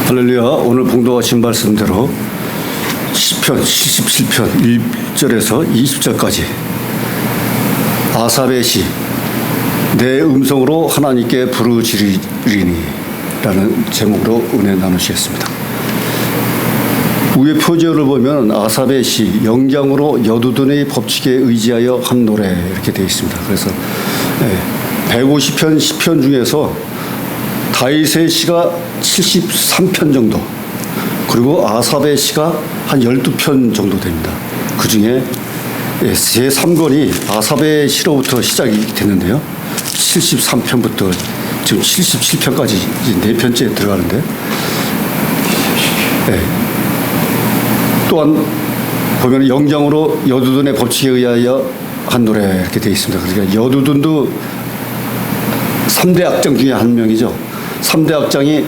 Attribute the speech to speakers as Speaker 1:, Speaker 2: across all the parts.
Speaker 1: 할렐루야. 오늘 봉독하신 말씀대로 시편 77편 1절에서 20절까지 아삽의 시, 내 음성으로 하나님께 부르짖으리니 라는 제목으로 은혜 나누시겠습니다. 위의 표제를 보면 아삽의 시, 영장으로 여두둔의 법칙에 의지하여 한 노래 이렇게 되어 있습니다. 그래서 150편 시편 중에서 다윗의 시가 73편 정도, 그리고 아삽의 시가 한 12편 정도 됩니다. 그 중에 제3권이 아삽의 시로부터 시작이 됐는데요. 73편부터 지금 77편까지 4편째 들어가는데, 또한 보면 영장으로 여두둔의 법칙에 의하여 한 노래 이렇게 되어 있습니다. 그러니까 여두둔도 3대 악장 중에 한 명이죠. 3대 악장이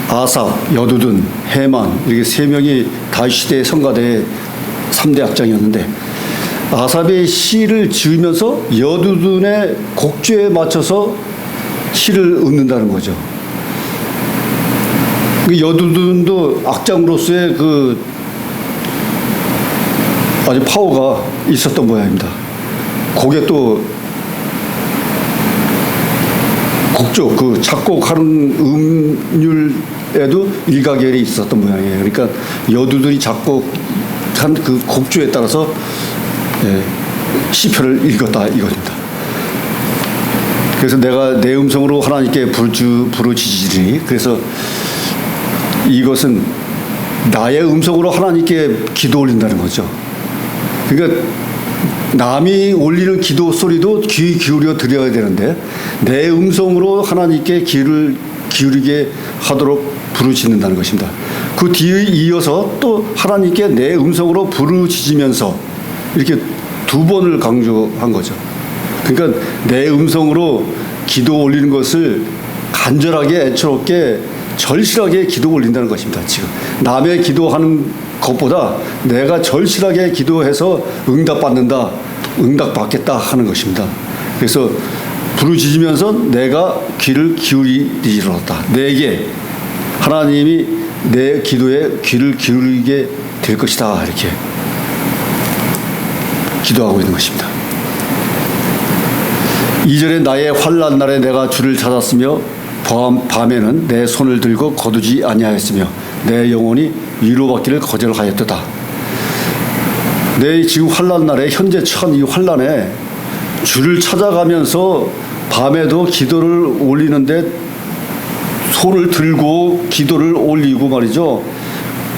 Speaker 1: 아삽, 여두둔, 헤만, 이렇게 3명이 다윗 시대의 성가대의 3대 악장이었는데, 아삽의 시를 지으면서 여두둔의 곡조에 맞춰서 시를 읊는다는 거죠. 여두둔도 악장으로서의 아주 파워가 있었던 모양입니다. 곡에 또 곡조, 작곡하는 음률에도 일가결이 있었던 모양이에요. 그러니까 여두둔이 작곡한 그 곡조에 따라서 시편을 읽었다 이겁니다. 그래서 내가 내 음성으로 하나님께 부르짖으리니, 그래서 이것은 나의 음성으로 하나님께 기도 올린다는 거죠. 그러니까 남이 올리는 기도 소리도 귀 기울여 드려야 되는데, 내 음성으로 하나님께 귀를 기울이게 하도록 부르짖는다는 것입니다. 그 뒤에 이어서 또 하나님께 내 음성으로 부르짖으면서 이렇게 2번을 강조한 거죠. 그러니까 내 음성으로 기도 올리는 것을 간절하게, 애처롭게, 절실하게 기도 올린다는 것입니다. 지금 남의 기도하는 것보다 내가 절실하게 기도해서 응답받는다, 응답받겠다 하는 것입니다. 그래서 부르짖으면서 내가 귀를 기울이리로다. 내게 하나님이 내 기도에 귀를 기울이게 될 것이다, 이렇게 기도하고 있는 것입니다. 2절에 나의 환난 날에 내가 주를 찾았으며 밤에는 내 손을 들고 거두지 아니하였으며 내 영혼이 위로받기를 거절하였도다. 내 지금 환난 날에, 현재 처한 이 환난에 주를 찾아가면서 밤에도 기도를 올리는데 손을 들고 기도를 올리고 말이죠.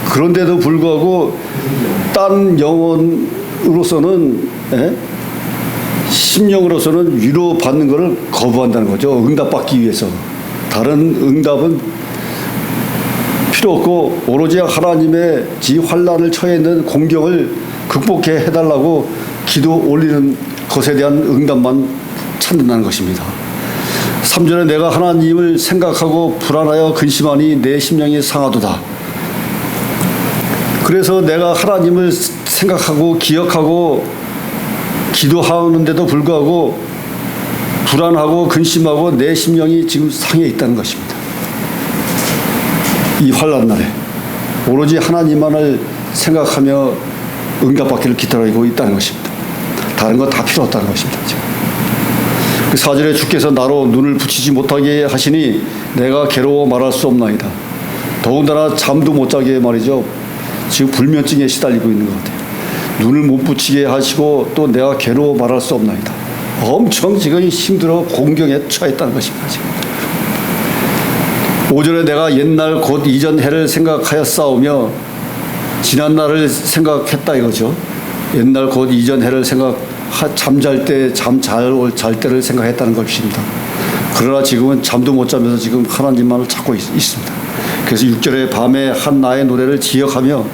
Speaker 1: 그런데도 불구하고 딴 영혼으로서는, 심령으로서는 위로받는 것을 거부한다는 거죠. 응답받기 위해서. 다른 응답은 필요 없고 오로지 하나님의 환난을 처해 있는 공경을 극복해 해달라고 기도 올리는 것에 대한 응답만 찾는다는 것입니다. 3절에 내가 하나님을 생각하고 불안하여 근심하니 내 심령이 상하도다. 그래서 내가 하나님을 생각하고 기억하고 기도하는데도 불구하고 불안하고 근심하고 내 심령이 지금 상해 있다는 것입니다. 이 환난 날에 오로지 하나님만을 생각하며 응답받기를 기다리고 있다는 것입니다. 다른 건 다 필요 없다는 것입니다. 지금. 그 4절에 주께서 나로 눈을 붙이지 못하게 하시니 내가 괴로워 말할 수 없나이다. 더군다나 잠도 못 자게 말이죠. 지금 불면증에 시달리고 있는 것 같아요. 눈을 못 붙이게 하시고 또 내가 괴로워 말할 수 없나이다. 엄청 지금 힘들어 공경에 처했다는 것입니다. 지금. 5절에 내가 옛날 곧 이전 해를 생각하여 싸우며 지난 날을 생각했다 이거죠. 옛날 곧 이전 해를 잠잘 때 잘 때를 생각했다는 것입니다. 그러나 지금은 잠도 못 자면서 지금 하나님만을 찾고 있습니다. 그래서 6절에 밤에 한 나의 노래를 기억하며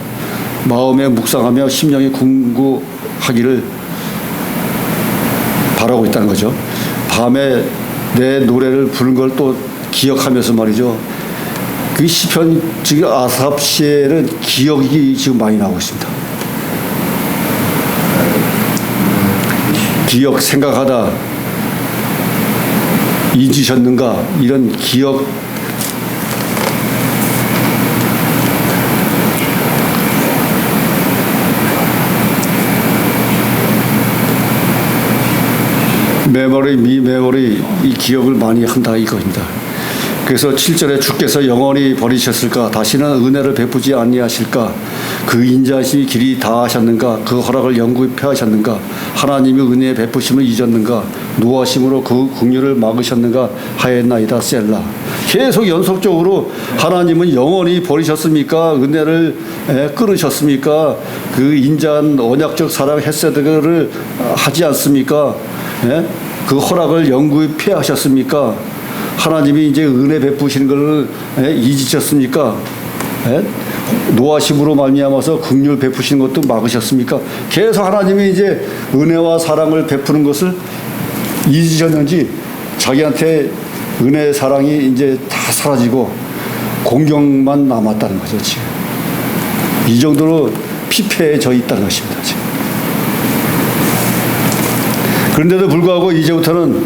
Speaker 1: 마음에 묵상하며 심령이 궁구하기를 바라고 있다는 거죠. 밤에 내 노래를 부른 걸 또 기억하면서 말이죠. 그 시편, 지금 아삽 시에는 기억이 지금 많이 나오고 있습니다. 기억, 생각하다 잊으셨는가, 이런 기억 메모리 미메모리 이 기억을 많이 한다 이겁니다. 그래서 7절에 주께서 영원히 버리셨을까 다시는 은혜를 베푸지 아니하실까 그 인자하심이 길이 다하셨는가 그 허락을 영구히 폐하셨는가 하나님이 은혜의 베푸심을 잊었는가 노하심으로 그 긍휼을 막으셨는가 하였나이다 셀라. 계속 연속적으로 하나님은 영원히 버리셨습니까? 은혜를 끊으셨습니까? 그 인자한 언약적 사랑 헤세드를 하지 않습니까? 그 허락을 영구히 폐하셨습니까? 하나님이 이제 은혜 베푸시는 것을 잊으셨습니까? 노하심으로 말미암아서 긍휼 베푸시는 것도 막으셨습니까? 계속 하나님이 이제 은혜와 사랑을 베푸는 것을 잊으셨는지 자기한테 은혜 사랑이 이제 다 사라지고 공경만 남았다는 거죠 지금. 이 정도로 피폐해져 있다는 것입니다 지금. 그런데도 불구하고 이제부터는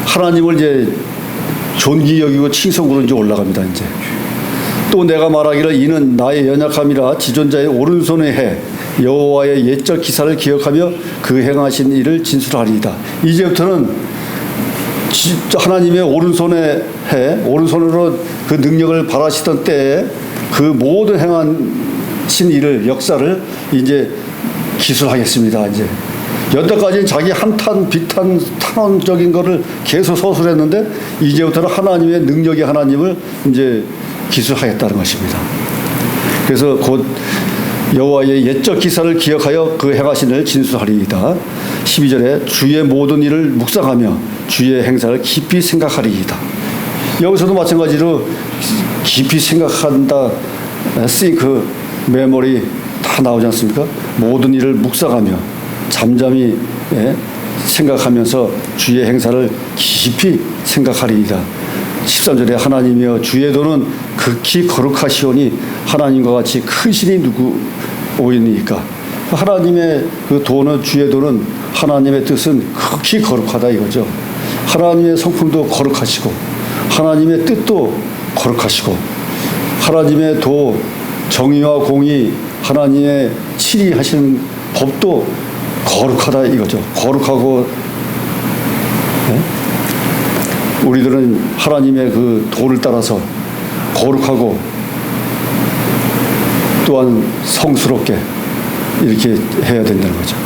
Speaker 1: 하나님을 이제 존귀 여기고 칭송으로 이제 올라갑니다 이제. 또 내가 말하기를 이는 나의 연약함이라 지존자의 오른손에 해 여호와의 옛적 기사를 기억하며 그 행하신 일을 진술하리이다. 이제부터는 하나님의 오른손에 해 오른손으로 그 능력을 발하시던 때에 그 모든 행하신 일을 역사를 이제 기술하겠습니다. 이제 여태까지는 자기 한탄 비탄 탄원적인 거를 계속 서술했는데 이제부터는 하나님의 능력의 하나님을 이제 기술하겠다는 것입니다. 그래서 곧 여호와의 옛적 기사를 기억하여 그 행하신 일을 진술하리이다. 12절에 주의 모든 일을 묵상하며 주의 행사를 깊이 생각하리이다. 여기서도 마찬가지로 깊이 생각한다. think, memory 다 나오지 않습니까? 모든 일을 묵상하며 잠잠히 생각하면서 주의 행사를 깊이 생각하리이다. 13절에 하나님이여 주의 도는 극히 거룩하시오니 하나님과 같이 큰 신이 누구오이니까. 하나님의 그 도는 주의 도는 하나님의 뜻은 극히 거룩하다 이거죠. 하나님의 성품도 거룩하시고 하나님의 뜻도 거룩하시고 하나님의 도 정의와 공의 하나님의 칠이 하시는 법도 거룩하다 이거죠. 거룩하고 우리들은 하나님의 그 도를 따라서 거룩하고 또한 성스럽게 이렇게 해야 된다는 거죠.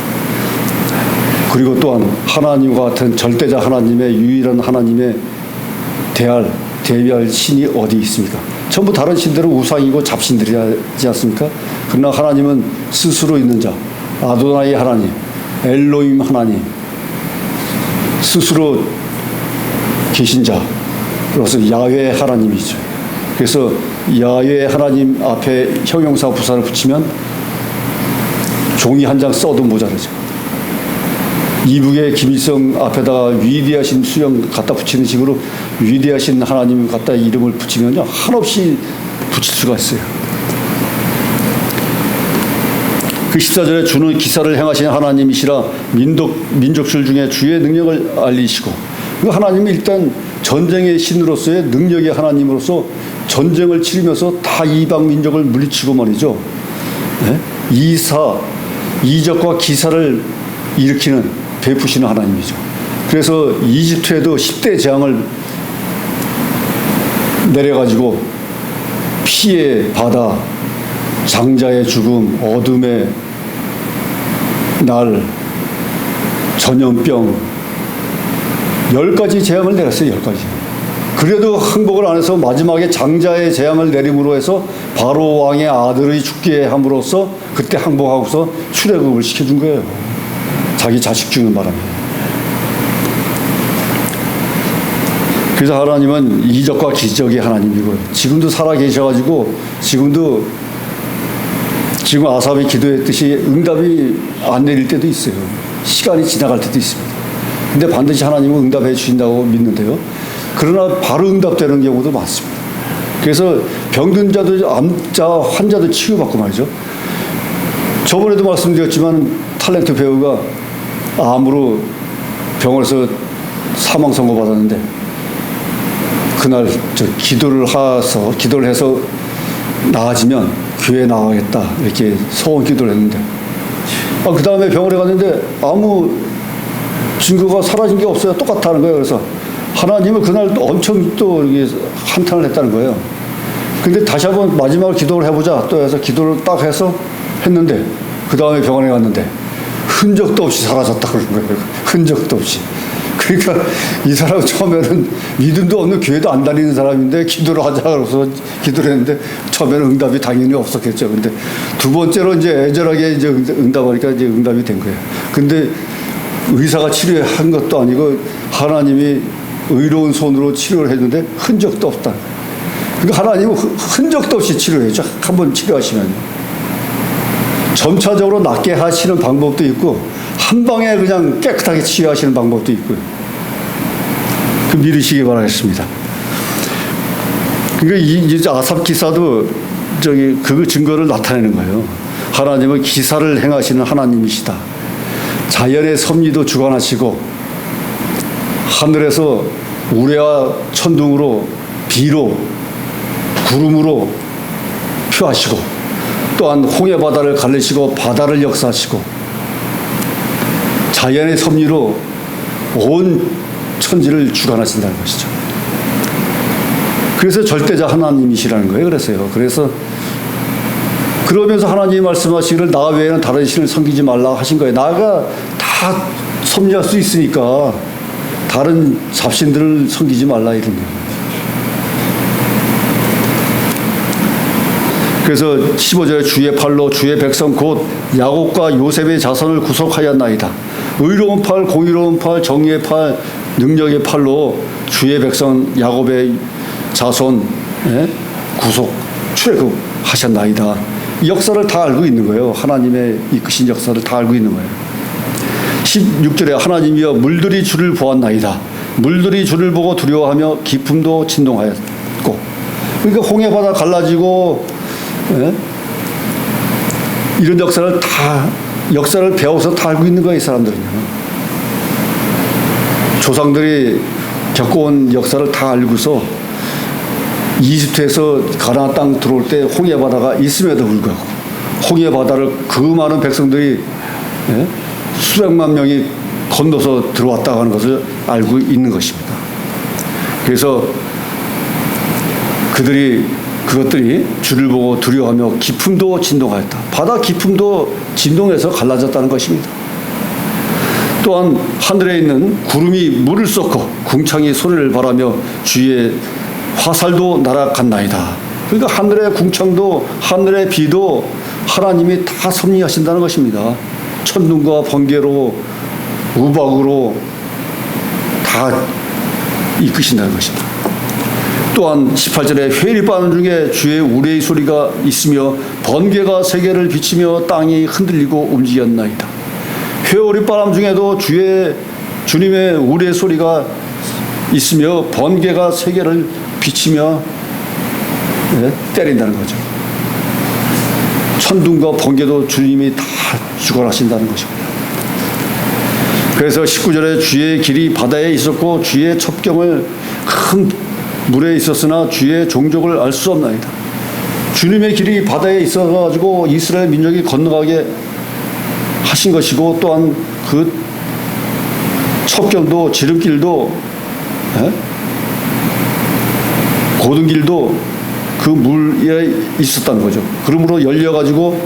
Speaker 1: 그리고 또한 하나님과 같은 절대자 하나님의 유일한 하나님의 대비할 신이 어디 있습니까? 전부 다른 신들은 우상이고 잡신들이지 않습니까? 그러나 하나님은 스스로 있는 자, 아도나이 하나님, 엘로임 하나님, 스스로 계신 자로서 야훼 하나님이죠. 그래서 야훼 하나님 앞에 형용사 부사를 붙이면 종이 한 장 써도 모자라죠. 이북의 김일성 앞에다가 위대하신 수령 갖다 붙이는 식으로 위대하신 하나님 갖다 이름을 붙이면요 한없이 붙일 수가 있어요. 그 14절에 주는 기사를 행하신 하나님이시라 민족들 중에 주의 능력을 알리시고 그 하나님이 일단 전쟁의 신으로서의 능력의 하나님으로서 전쟁을 치르면서 다 이방 민족을 물리치고 말이죠. 이적과 기사를 일으키는 베푸시는 하나님이죠. 그래서 이집트에도 10대 재앙을 내려가지고 피의 바다, 장자의 죽음, 어둠의 날, 전염병 10가지 재앙을 내렸어요. 10가지. 그래도 항복을 안 해서 마지막에 장자의 재앙을 내림으로 해서 바로 왕의 아들이 죽게 함으로써 그때 항복하고서 출애굽을 시켜준 거예요. 자기 자식 죽는 바람에. 그래서 하나님은 이적과 기적의 하나님이고요. 지금도 살아 계셔가지고 지금 아삽이 기도했듯이 응답이 안 내릴 때도 있어요. 시간이 지나갈 때도 있습니다. 근데 반드시 하나님은 응답해 주신다고 믿는데요. 그러나 바로 응답되는 경우도 많습니다. 그래서 병든 자도 암자 환자도 치유받고 말이죠. 저번에도 말씀드렸지만 탤런트 배우가 암으로 병원에서 사망 선고 받았는데 그날 기도를 해서 나아지면 교회 나가겠다 이렇게 소원 기도를 했는데 그 다음에 병원에 갔는데 아무 증거가 사라진 게 없어요. 똑같다는 거예요. 그래서 하나님은 그날 또 엄청 또 한탄을 했다는 거예요. 근데 다시 한번 마지막으로 기도를 해보자. 또 해서 기도를 딱 해서 했는데, 그 다음에 병원에 갔는데, 흔적도 없이 사라졌다 그러는 거예요. 흔적도 없이. 그러니까 이 사람은 처음에는 믿음도 없는 교회도 안 다니는 사람인데 기도를 하자 그래서 기도를 했는데 처음에는 응답이 당연히 없었겠죠. 근데 두 번째로 이제 애절하게 이제 응답하니까 이제 응답이 된 거예요. 근데 의사가 치료한 것도 아니고 하나님이 의로운 손으로 치료를 했는데 흔적도 없다. 그러니까 하나님은 흔적도 없이 치료해줘. 한번 치료하시면. 점차적으로 낫게 하시는 방법도 있고 한 방에 그냥 깨끗하게 치유하시는 방법도 있고요. 그 믿으시기 바라겠습니다. 그러니까 이제 아삽 기사도 그 증거를 나타내는 거예요. 하나님은 기사를 행하시는 하나님이시다. 자연의 섭리도 주관하시고 하늘에서 우레와 천둥으로 비로 구름으로 표하시고 또한 홍해 바다를 갈리시고 바다를 역사하시고 자연의 섭리로 온 천지를 주관하신다는 것이죠. 그래서 절대자 하나님이시라는 거예요. 그래서 그러면서 하나님이 말씀하시기를 나 외에는 다른 신을 섬기지 말라 하신 거예요. 나가 다 섭리할 수 있으니까 다른 잡신들을 섬기지 말라 이런 거예요. 그래서 15절에 주의 팔로 주의 백성 곧 야곱과 요셉의 자손을 구속하였나이다. 의로운 팔, 공의로운 팔, 정의의 팔, 능력의 팔로 주의 백성 야곱의 자손 구속, 출애굽하셨나이다. 이 역사를 다 알고 있는 거예요. 하나님의 이끄신 역사를 다 알고 있는 거예요. 16절에 하나님이여 물들이 주를 보았나이다. 물들이 주를 보고 두려워하며 기품도 진동하였고. 그러니까 홍해 바다 갈라지고 이런 역사를 배워서 다 알고 있는 거예요. 이 사람들은요. 조상들이 겪어온 역사를 다 알고서 이집트에서 가나안 땅 들어올 때 홍해 바다가 있음에도 불구하고 홍해 바다를 그 많은 백성들이 수백만 명이 건너서 들어왔다고 하는 것을 알고 있는 것입니다. 그래서 그것들이 주를 보고 두려워하며 기품도 진동하였다. 바다 기품도 진동해서 갈라졌다는 것입니다. 또한 하늘에 있는 구름이 물을 쏟고 궁창이 소리를 발하며 주의 화살도 날아갔나이다. 그러니까 하늘의 궁창도 하늘의 비도 하나님이 다 섭리하신다는 것입니다. 천둥과 번개로 우박으로 다 이끄신다는 것입니다. 또한 18절에 회리바람 중에 주의 우레의 소리가 있으며 번개가 세계를 비치며 땅이 흔들리고 움직였나이다. 회오리바람 중에도 주님의 우레의 소리가 있으며 번개가 세계를 비치며 때린다는 거죠. 천둥과 번개도 주님이 다 주관하신다는 것입니다. 그래서 19절에 주의 길이 바다에 있었고 주의 첩경을 큰 물에 있었으나 주의 종족을 알 수 없나이다. 주님의 길이 바다에 있어가지고 이스라엘 민족이 건너가게 하신 것이고 또한 그 첩경도 지름길도 고등길도 그 물에 있었다는 거죠. 그러므로 열려가지고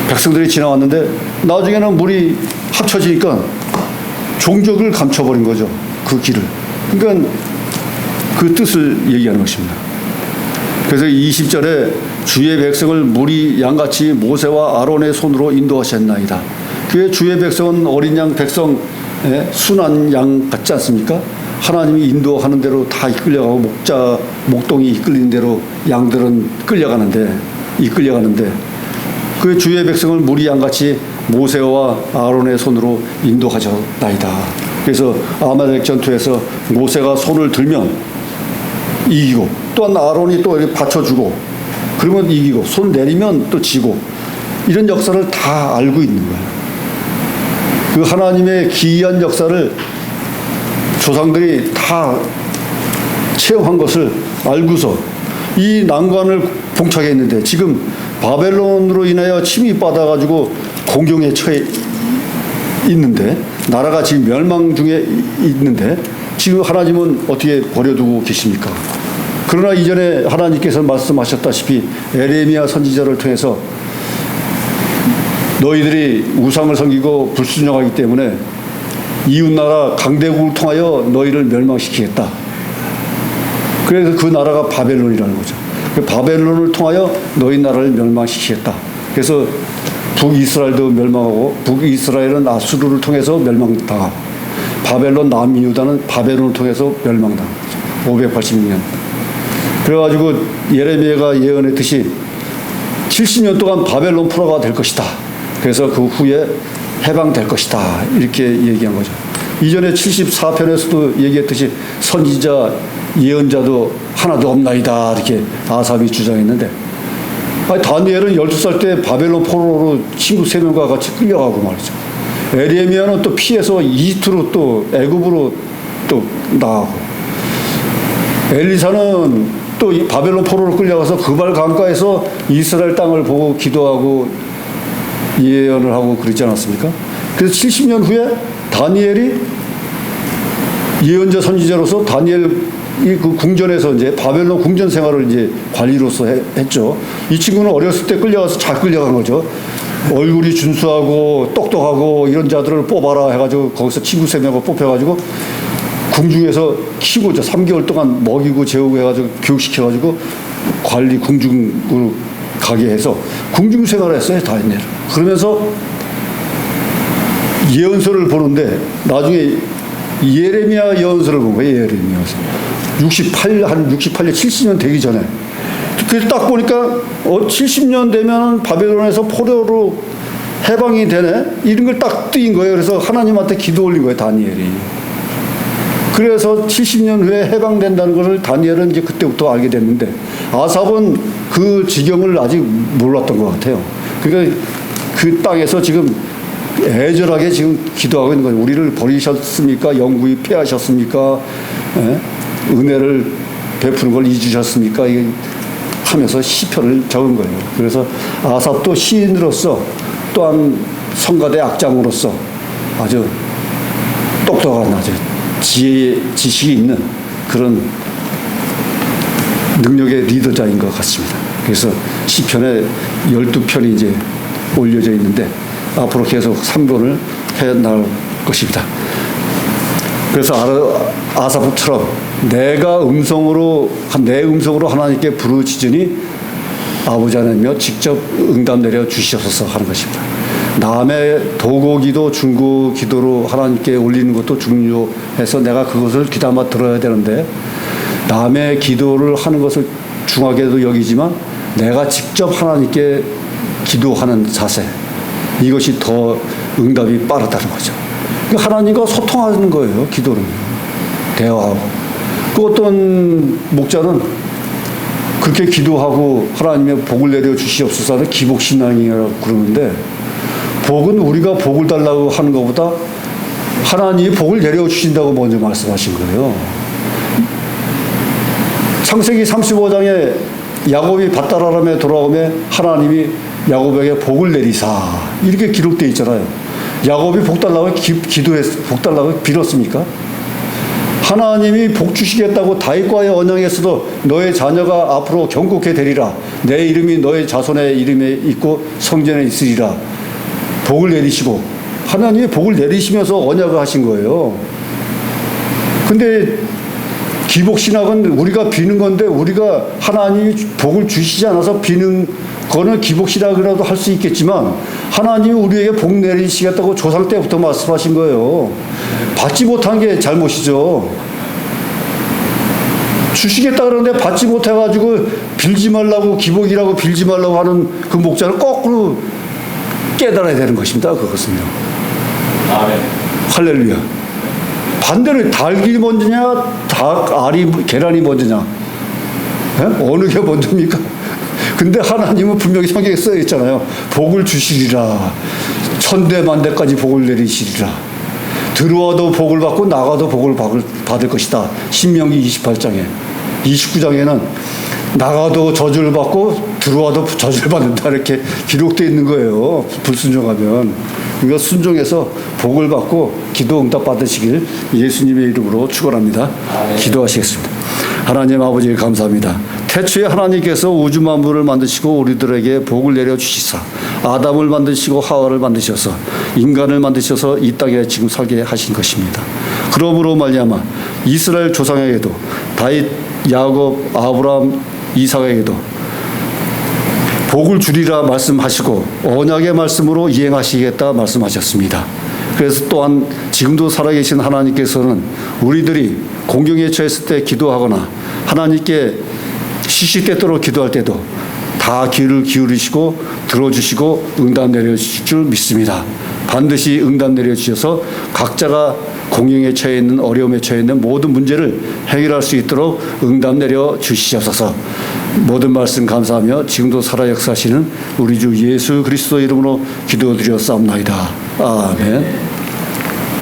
Speaker 1: 백성들이 지나왔는데 나중에는 물이 합쳐지니까 종족을 감춰버린 거죠. 그 길을. 그러니까 그 뜻을 얘기하는 것입니다. 그래서 20절에 주의 백성을 물이 양같이 모세와 아론의 손으로 인도하셨나이다. 그게 주의 백성은 어린 양 백성 순한 양 같지 않습니까? 하나님이 인도하는 대로 다 이끌려가고 목동이 이끌리는 대로 양들은 이끌려가는데 그 주의 백성을 물이 양같이 모세와 아론의 손으로 인도하셨나이다. 그래서 아말렉 전투에서 모세가 손을 들면 이기고 또한 아론이 또 이렇게 받쳐주고 그러면 이기고 손 내리면 또 지고 이런 역사를 다 알고 있는 거예요. 그 하나님의 기이한 역사를 조상들이 다 체험한 것을 알고서 이 난관을 봉착했는데 지금 바벨론으로 인하여 침입받아가지고 공경에 처해 있는데, 나라가 지금 멸망 중에 있는데 지금 하나님은 어떻게 버려두고 계십니까? 그러나 이전에 하나님께서 말씀하셨다시피 에레미야 선지자를 통해서 너희들이 우상을 섬기고 불순종하기 때문에 이웃나라 강대국을 통하여 너희를 멸망시키겠다. 그래서 그 나라가 바벨론이라는 거죠. 그 바벨론을 통하여 너희 나라를 멸망시키겠다. 그래서 북이스라엘도 멸망하고, 북이스라엘은 아수르를 통해서 멸망당하고, 바벨론 남유다는 바벨론을 통해서 멸망당한 거죠. 586년. 그래가지고 예레미야가 예언했듯이 70년 동안 바벨론 포로가 될 것이다. 그래서 그 후에 해방될 것이다. 이렇게 얘기한 거죠. 이전에 74편에서도 얘기했듯이 선지자, 예언자도 하나도 없나이다. 이렇게 아삽이 주장했는데, 다니엘은 12살 때 바벨론 포로로 친구 3명과 같이 끌려가고 말이죠. 에레미야는 또 피해서 이집트로 또 애굽으로 또 나가고, 엘리사는 또 바벨론 포로로 끌려가서 그발 강가에서 이스라엘 땅을 보고 기도하고 예언을 하고 그러지 않았습니까? 그래서 70년 후에 다니엘이 예언자 선지자로서 다니엘 그 궁전에서 이제 바벨론 궁전 생활을 이제 관리로서 했죠. 이 친구는 어렸을 때 끌려가서 잘 끌려간 거죠. 얼굴이 준수하고 똑똑하고 이런 자들을 뽑아라 해가지고 거기서 친구 3명을 뽑혀가지고 궁중에서 키우고 3개월 동안 먹이고 재우고 해가지고 교육시켜가지고 관리 궁중으로 가게 해서 궁중 생활을 했어요, 다니엘. 그러면서 예언서를 보는데 나중에 예레미야 예언서를 본 거예요, 예레미야서. 한 68년, 70년 되기 전에. 그래서 딱 보니까 70년 되면 바벨론에서 포로로 해방이 되네? 이런 걸 딱 띄인 거예요. 그래서 하나님한테 기도 올린 거예요, 다니엘이. 그래서 70년 후에 해방된다는 것을 다니엘은 이제 그때부터 알게 됐는데, 아삽은 그 지경을 아직 몰랐던 것 같아요. 그러니까 그 땅에서 지금 애절하게 지금 기도하고 있는 거예요. 우리를 버리셨습니까? 영구히 패하셨습니까? 예? 은혜를 베푸는 걸 잊으셨습니까? 하면서 시편을 적은 거예요. 그래서 아삽도 시인으로서 또한 성가대 악장으로서 아주 똑똑한, 아주 지식이 있는 그런 능력의 리더자인 것 같습니다. 그래서 시편에 12편이 이제 올려져 있는데 앞으로 계속 3권을 해 나갈 것입니다. 그래서 아사프처럼 내 음성으로 하나님께 부르짖으니 아버지 하나님이여 직접 응답 내려 주시옵소서 하는 것입니다. 남의 도고기도 중고기도로 하나님께 올리는 것도 중요해서 내가 그것을 귀담아 들어야 되는데, 남의 기도를 하는 것을 중하게도 여기지만 내가 직접 하나님께 기도하는 자세, 이것이 더 응답이 빠르다는 거죠. 하나님과 소통하는 거예요, 기도는. 대화하고. 그 어떤 목자는 그렇게 기도하고 하나님의 복을 내려 주시옵소서 하는 기복신앙이라고 그러는데, 복은 우리가 복을 달라고 하는 것보다 하나님이 복을 내려 주신다고 먼저 말씀하신 거예요. 창세기 35장에 야곱이 밧다라람에 돌아오며 하나님이 야곱에게 복을 내리사, 이렇게 기록되어 있잖아요. 야곱이 복 달라고 복 달라고 빌었습니까? 하나님이 복 주시겠다고 다윗과의 언약에서도 너의 자녀가 앞으로 경고케 되리라, 내 이름이 너의 자손의 이름에 있고 성전에 있으리라, 복을 내리시고, 하나님이 복을 내리시면서 언약을 하신 거예요. 근데 기복신학은 우리가 비는 건데, 우리가 하나님이 복을 주시지 않아서 비는 거는 기복신학이라도 할 수 있겠지만, 하나님이 우리에게 복 내리시겠다고 조상 때부터 말씀하신 거예요. 받지 못한 게 잘못이죠. 주시겠다 그러는데 받지 못해가지고 빌지 말라고, 기복이라고 빌지 말라고 하는 그 목자를 거꾸로 깨달아야 되는 것입니다. 그것은요. 아멘. 할렐루야. 반대로 닭이 먼저냐, 알이, 계란이 먼저냐? 네? 어느 게 먼저입니까? 근데 하나님은 분명히 성경에 써 있잖아요. 복을 주시리라. 천대만대까지 복을 내리시리라. 들어와도 복을 받고 나가도 복을 받을 것이다. 신명기 28장에. 29장에는 나가도 저주를 받고 들어와도 저주를 받는다 이렇게 기록되어 있는 거예요. 불순종하면. 그러니까 순종해서 복을 받고 기도 응답 받으시길 예수님의 이름으로 축원합니다. 기도하시겠습니다. 하나님 아버지 감사합니다. 태초에 하나님께서 우주 만물을 만드시고 우리들에게 복을 내려주시사 아담을 만드시고 하와를 만드셔서 인간을 만드셔서 이 땅에 지금 살게 하신 것입니다. 그러므로 말미암아 이스라엘 조상에게도 다윗, 야곱, 아브라함, 이삭에게도 복을 주리라 말씀하시고 언약의 말씀으로 이행하시겠다 말씀하셨습니다. 그래서 또한 지금도 살아계신 하나님께서는 우리들이 공경에 처했을 때 기도하거나 하나님께 시시때때로 기도할 때도 다 귀를 기울이시고 들어주시고 응답 내려주실 줄 믿습니다. 반드시 응답 내려주셔서 각자가 공경에 처해 있는 어려움에 처해 있는 모든 문제를 해결할 수 있도록 응답 내려주시옵소서. 모든 말씀 감사하며 지금도 살아 역사하시는 우리 주 예수 그리스도 이름으로 기도드렸사옵나이다. 아멘.